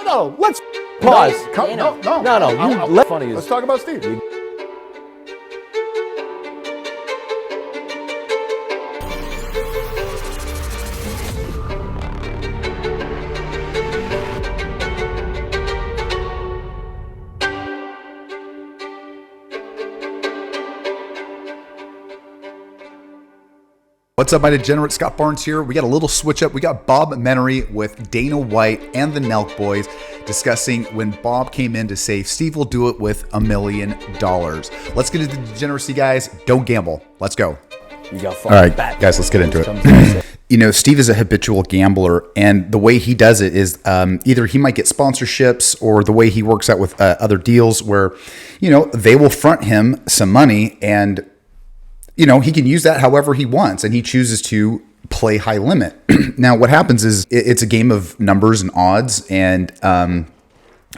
No, let's pause. No. Funny. Let's talk about Steve. What's up, my degenerate? Scott Barnes here. We got a little switch up. We got Bob Menery with Dana White and the Nelk Boys discussing when Bob came in to say Steve will do it with $1 million. Let's get into the degeneracy, guys. Don't gamble. Let's go. All right, guys, let's get into it. You know, Steve is a habitual gambler, and the way he does it is either he might get sponsorships or the way he works out with other deals where, you know, they will front him some money and you know, he can use that however he wants, and he chooses to play high limit. Now, what happens is it's a game of numbers and odds, and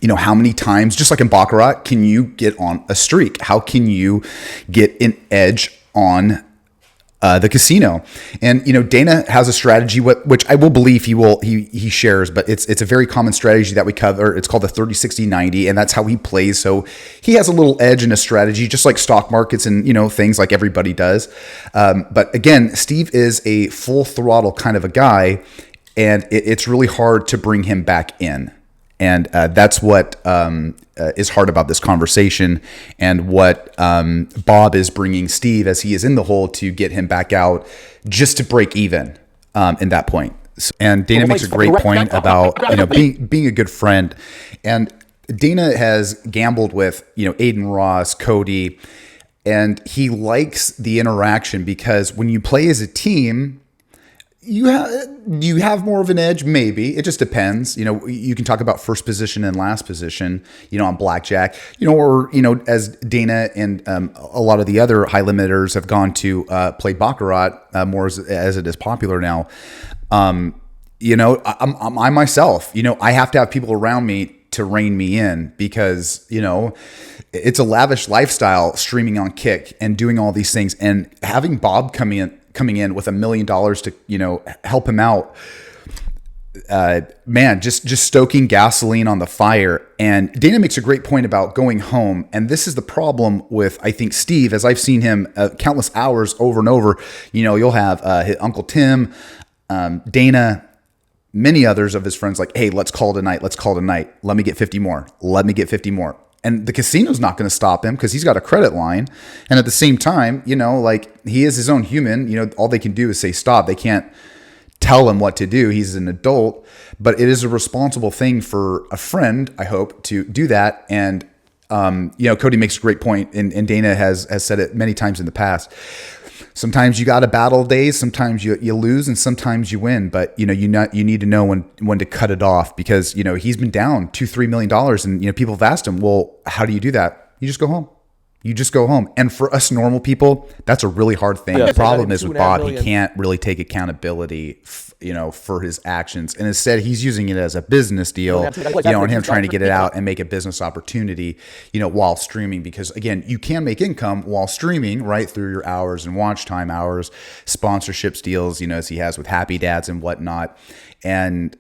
you know, how many times, just like in Baccarat, can you get on a streak? How can you get an edge on the casino? And you know, Dana has a strategy which I will believe he shares, but it's a very common strategy that we cover. It's called the 30-60-90, and that's how he plays. So he has a little edge in a strategy, just like stock markets and you know things like everybody does. But again, Steve is a full throttle kind of a guy, and it's really hard to bring him back in. And that's what is hard about this conversation, and what Bob is bringing Steve as he is in the hole to get him back out, just to break even in that point. And Dana makes a great point about you know being a good friend. And Dana has gambled with you know Aiden Ross, Cody, and he likes the interaction because when you play as a team, you have more of an edge, maybe. It just depends. You know, you can talk about first position and last position, you know, on blackjack, you know, or, you know, as Dana and a lot of the other high limiters have gone to play Baccarat more as it is popular now. You know, I myself, you know, I have to have people around me to rein me in because, you know, it's a lavish lifestyle streaming on Kick and doing all these things, and having Bob coming in with $1 million to, you know, help him out, man, just stoking gasoline on the fire. And Dana makes a great point about going home. And this is the problem with, I think, Steve, as I've seen him countless hours over and over. You know, you'll have his Uncle Tim, Dana, many others of his friends like, hey, let's call it a night. Let's call it a night. Let me get 50 more. Let me get 50 more. And the casino's not going to stop him because he's got a credit line. And at the same time, you know, like he is his own human. You know, all they can do is say stop. They can't tell him what to do. He's an adult. But it is a responsible thing for a friend, I hope, to do that. And, you know, Cody makes a great point, and Dana has said it many times in the past. Sometimes you got to battle days. Sometimes you lose, and sometimes you win. But you know, you need to know when to cut it off, because you know he's been down $2-3 million, and you know people have asked him, well, how do you do that? You just go home. You just go home. And for us normal people, that's a really hard thing. The problem is with Bob, he can't really take accountability, you know, for his actions. And instead, he's using it as a business deal, you know, and him trying to get it out and make a business opportunity, you know, while streaming. Because again, you can make income while streaming, right, through your hours and watch time hours, sponsorships deals, you know, as he has with Happy Dads and whatnot. And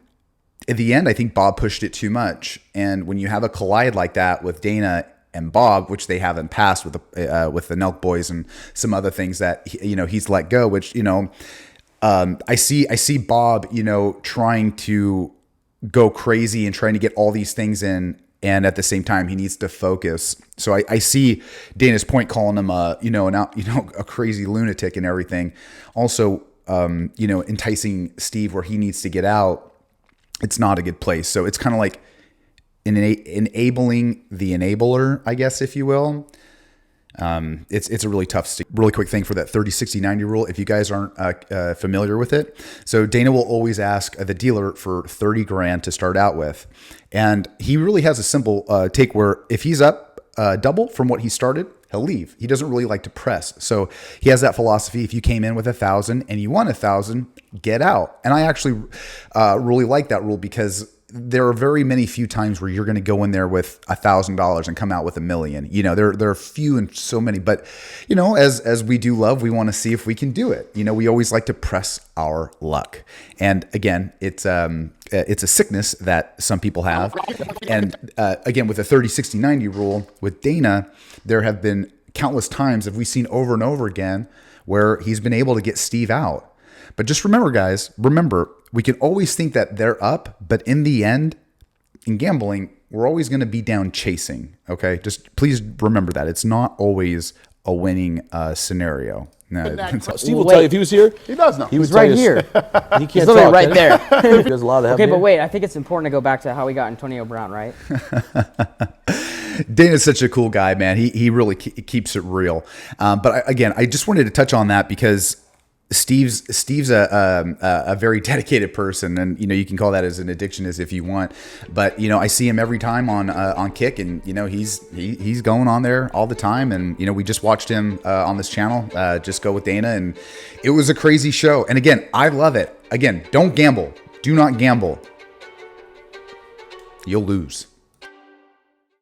at the end, I think Bob pushed it too much. And when you have a collide like that with Dana and Bob, which they have in past with the Nelk Boys and some other things that you know he's let go, which you know I see Bob, you know, trying to go crazy and trying to get all these things in, and at the same time he needs to focus. So I see Dana's point, calling him a crazy lunatic and everything. Also, you know, enticing Steve where he needs to get out. It's not a good place. So it's kind of like enabling the enabler, I guess, if you will. It's a really tough, really quick thing for that 30-60-90 rule. If you guys aren't familiar with it, so Dana will always ask the dealer for 30 grand to start out with, and he really has a simple take where if he's up double from what he started, he'll leave. He doesn't really like to press, so he has that philosophy. If you came in with 1,000 and you won 1,000, get out. And I actually really like that rule because there are very many few times where you're going to go in there with $1,000 and come out with $1 million. You know, there are few and so many, but you know, as we do love, we want to see if we can do it. You know, we always like to press our luck. And again, it's a sickness that some people have. And again, with the 30, 60, 90 rule with Dana, there have been countless times that we've seen over and over again where he's been able to get Steve out. But just remember, guys, we can always think that they're up, but in the end, in gambling, we're always going to be down chasing. Okay, just please remember that it's not always a winning scenario. No, Steve will tell you if he was here. He does know. He was right here. He can't He's literally talk, right there. He doesn't allow to have Okay, but beer. wait, I think it's important to go back to how we got Antonio Brown, right? Dana's such a cool guy, man. He really keeps it real. But again, I just wanted to touch on that because Steve's a very dedicated person, and you know, you can call that as an addiction as if you want. But you know, I see him every time on Kick, and you know, he's going on there all the time. And you know, we just watched him on this channel just go with Dana, and it was a crazy show. And again, I love it. Again, don't gamble. Do not gamble. You'll lose.